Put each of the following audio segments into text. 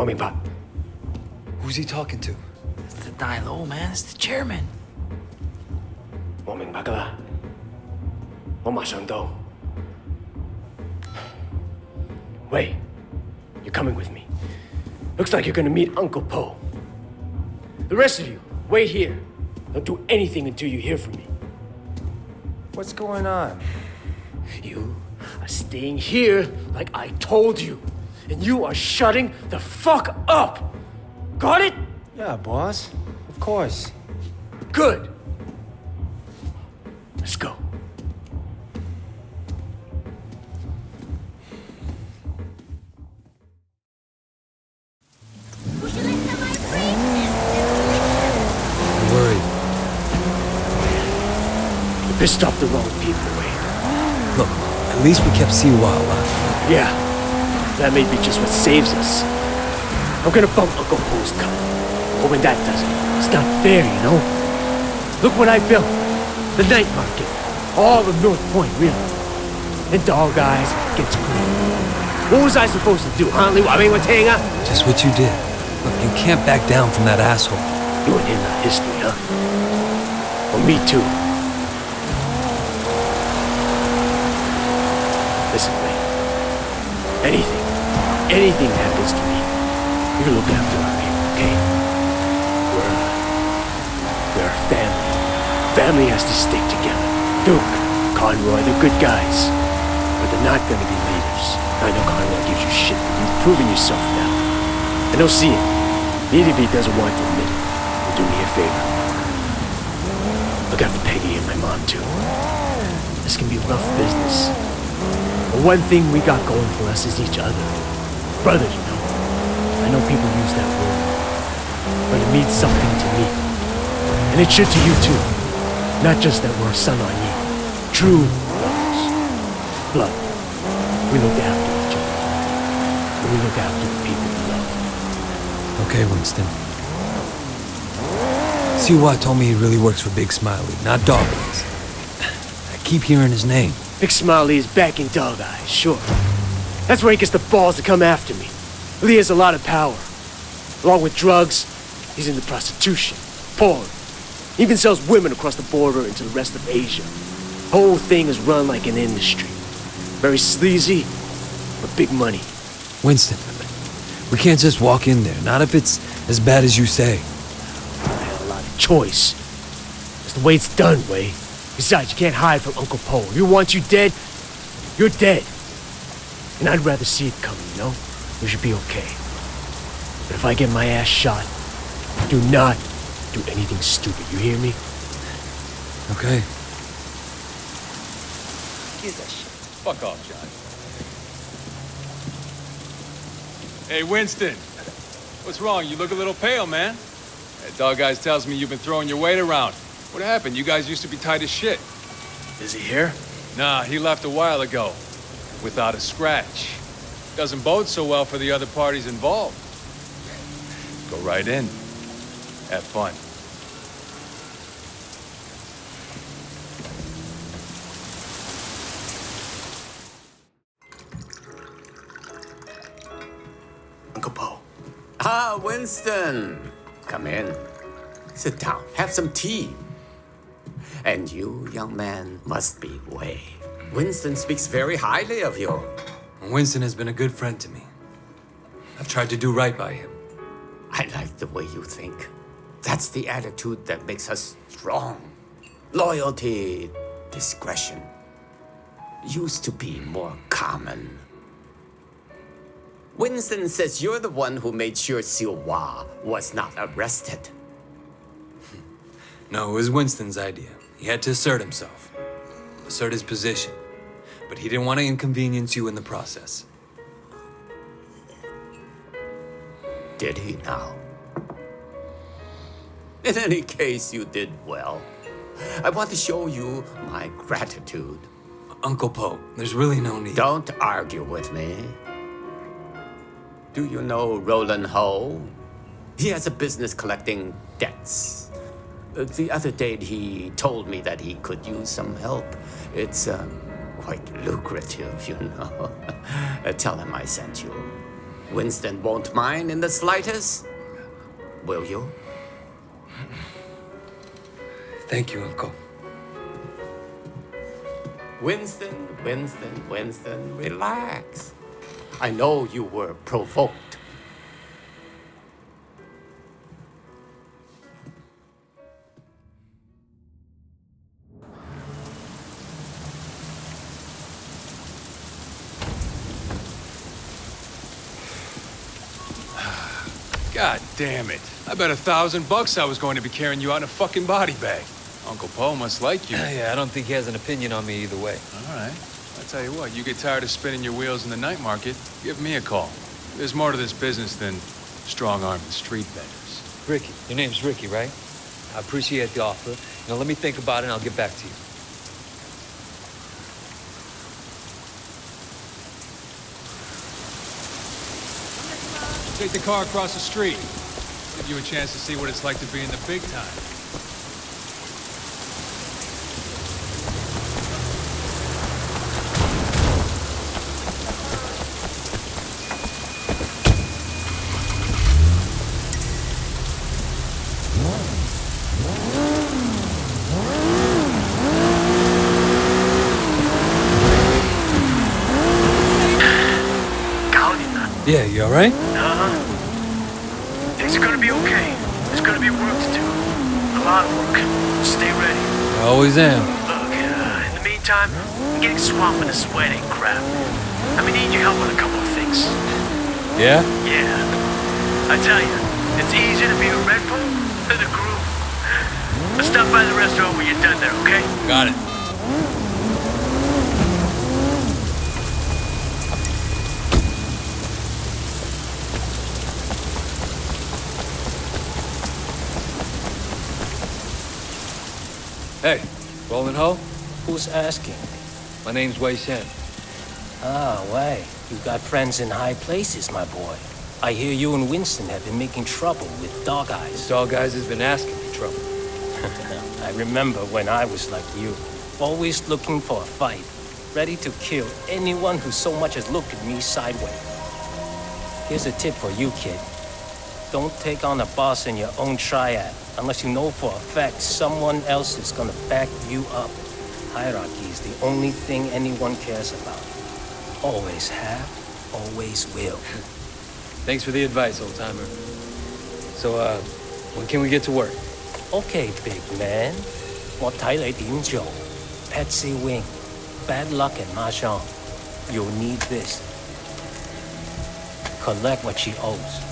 我明白。 Who's he talking to? It's the Dai-Lo, man. It's the chairman. 我明白噶啦，我马上到。Wait, you're coming with me. Looks like you're gonna meet Uncle Po. The rest of you, wait here. Don't do anything until you hear from me. What's going on? You are staying here like I told you. And you are shutting the fuck up. Got it? Yeah, boss. Of course. Good. Let's go. I'm worried. You pissed off the wrong people, Wei. Look, at least we kept Siwa alive. Yeah, that may be just what saves us. I'm gonna bump Uncle Po's cut. But when that doesn't, it's not fair, you know? Look what I built. The night market. All of North Point, really. And Dog Eyes gets clean. What was I supposed to do, huh? Just what you did. Look, you can't back down from that asshole. You and him are history, huh? Well, me too. Listen, Wei. Anything happens to me, you look after our people, okay? We're a family. Family has to stick together. Duke, Conroy, they're good guys. But they're not gonna be leaders. I know Conroy gives you shit, but you've proven yourself now. I don't see it. Even if he doesn't want to admit it, do me a favor. Look after Peggy and my mom, too. This can be rough business. But one thing we got going for us is each other. Brothers, you know. I know people use that word, but it means something to me. And it should to you, too. Not just that we're son on ye. True brothers. Blood. We look after each other. And we look after the people we love. Okay, Winston. Siwa told me he really works for Big Smiley, not Dog Eyes. I keep hearing his name. Big Smiley is backing Dog Eyes, sure. That's where he gets the balls to come after me. Lee has a lot of power. Along with drugs, he's into prostitution, porn. He even sells women across the border into the rest of Asia. The whole thing is run like an industry. Very sleazy, but big money. Winston, we can't just walk in there, not if it's as bad as you say. I had a lot of choice. It's the way it's done, Wei. Besides, you can't hide from Uncle Po. If he wants you dead, you're dead. And I'd rather see it coming, you know? We should be okay. But if I get my ass shot, do not do anything stupid, you hear me? Okay. Gives a shit. Fuck off, John. Hey, Winston. What's wrong? You look a little pale, man. That Dog Guys tells me you've been throwing your weight around. What happened? You guys used to be tight as shit. Is he here? Nah, he left a while ago. Without a scratch. Doesn't bode so well for the other parties involved. Go right in. Have fun. Uncle Po. Ah, Winston. Come in. Sit down. Have some tea. And you, young man, must be Wei. Winston speaks very highly of you. Winston has been a good friend to me. I've tried to do right by him. I like the way you think. That's the attitude that makes us strong. Loyalty, discretion. Used to be more common. Winston says you're the one who made sure Siwa was not arrested. No, it was Winston's idea. He had to assert himself. Assert his position. But he didn't want to inconvenience you in the process. Did he now? In any case, you did well. I want to show you my gratitude. Uncle Po, there's really no need. Don't argue with me. Do you know Roland Ho? He has a business collecting debts. The other day, he told me that he could use some help. It's quite lucrative, you know. Tell him I sent you. Winston won't mind in the slightest. Will you? Thank you, Uncle. Winston, relax. I know you were provoked. God damn it. I bet $1,000 I was going to be carrying you out in a fucking body bag. Uncle Paul must like you. Yeah, I don't think he has an opinion on me either way. All right. I tell you what, you get tired of spinning your wheels in the night market, give me a call. There's more to this business than strong-armed street vendors. Ricky. Your name's Ricky, right? I appreciate the offer. Now let me think about it and I'll get back to you. Take the car across the street. Give you a chance to see what it's like to be in the big time. Yeah, you all right? Things are gonna be okay. There's gonna be work to do. A lot of work. Stay ready. I always am. Look, in the meantime, I'm getting swamped with this wedding crap. I'm gonna need your help with a couple of things. Yeah? Yeah. I tell you, it's easier to be a Red Bull than a groom. Let's stop by the restaurant when you're done there, okay? Got it. Hey, Roland Ho? Who's asking? My name's Wei Shen. Ah, Wei. You got friends in high places, my boy. I hear you and Winston have been making trouble with Dog Eyes. Dog Eyes has been asking for trouble. I remember when I was like you, always looking for a fight, ready to kill anyone who so much as looked at me sideways. Here's a tip for you, kid. Don't take on a boss in your own triad unless you know for a fact someone else is gonna back you up. Hierarchy is the only thing anyone cares about. Always have, always will. Thanks for the advice, old-timer. So, when can we get to work? Okay, big man. 我睇你點做. Patsy Wing, bad luck at Mahjong. You'll need this. Collect what she owes.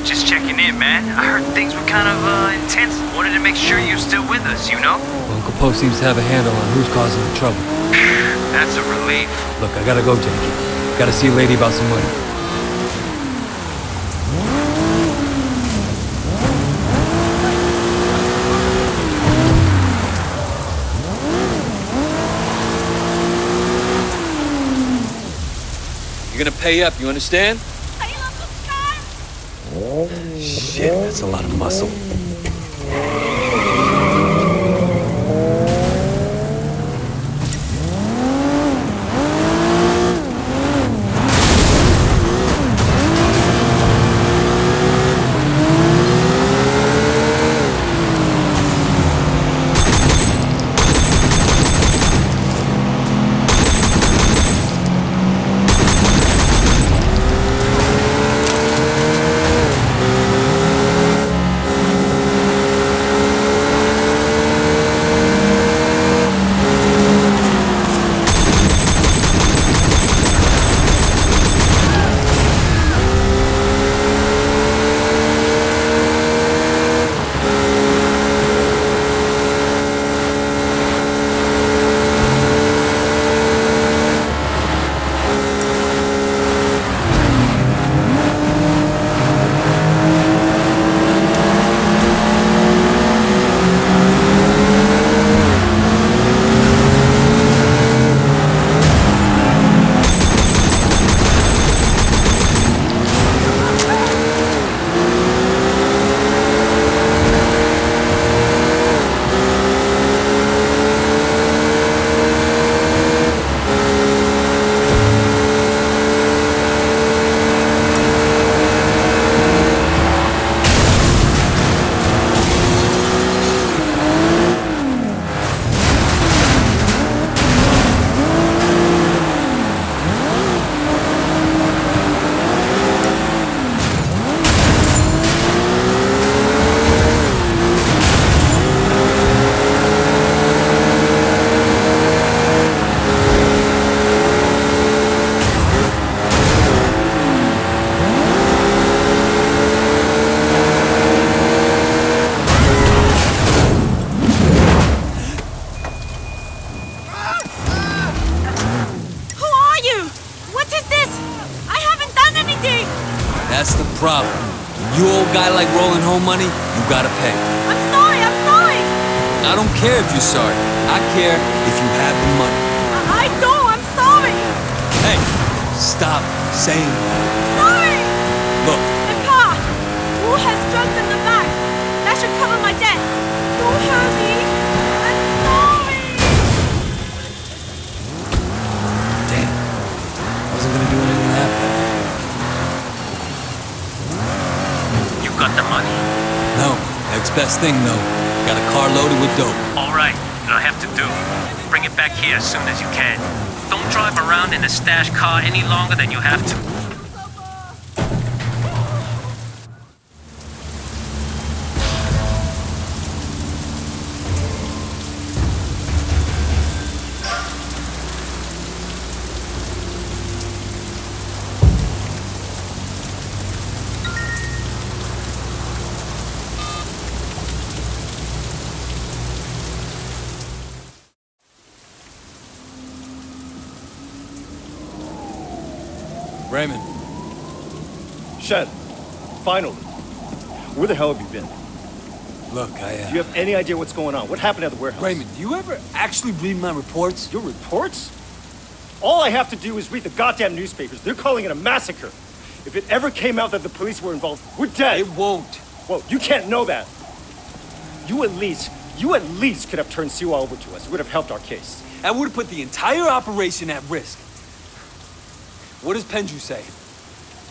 Just checking in, man. I heard things were kind of intense. Wanted to make sure you're still with us, you know? Well, Uncle Poe seems to have a handle on who's causing the trouble. That's a relief. Look, I gotta go, Jackie. Gotta see a lady about some money. You're gonna pay up, you understand? Shit, that's a lot of muscle. That's the problem. You old guy like rolling home money, you gotta pay. I'm sorry, I'm sorry! I don't care if you're sorry. I care if you have the money. I don't, I'm sorry! Hey, stop saying that. Sorry! Look, The car! Who has drugs in the back? That should cover my debt. Don't hurt me! I'm sorry! damn. I wasn't gonna do anything that bad. You got the money? No, next best thing though. Got a car loaded with dope. All right, you'll have to do. Bring it back here as soon as you can. Don't drive around in a stash car any longer than you have to. Raymond, Shen, finally. Where the hell have you been? look, Do you have any idea what's going on? What happened at the warehouse? Raymond, do you ever actually read my reports? Your reports? All I have to do is read the goddamn newspapers. They're calling it a massacre. If it ever came out that the police were involved, we're dead. It won't. Well, you can't know that. You at least could have turned Siwa over to us. It would have helped our case. That would have put the entire operation at risk. What does Penju say?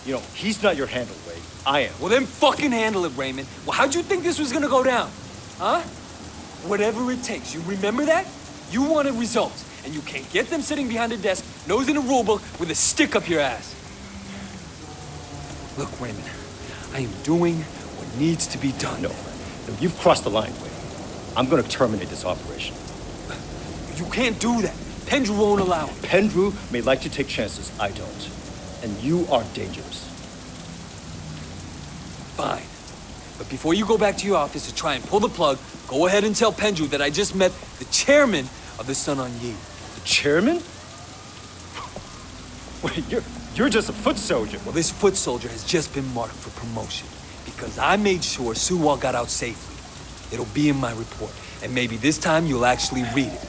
You know, he's not your handle, Wei. I am. Well, then fucking handle it, Raymond. Well, how'd you think this was gonna go down? Huh? Whatever it takes. You remember that? You wanted results, and you can't get them sitting behind a desk, nose in a rulebook, with a stick up your ass. Look, Raymond, I am doing what needs to be done. No, you've crossed the line, Wei. I'm gonna terminate this operation. You can't do that. Penju won't allow it. Pendrew may like to take chances, I don't. And you are dangerous. Fine. But before you go back to your office to try and pull the plug, go ahead and tell Penju that I just met the chairman of the Sun On Yi. The chairman? Wait, you're just a foot soldier. Well, this foot soldier has just been marked for promotion because I made sure Suwa got out safely. It'll be in my report, and maybe this time you'll actually read it.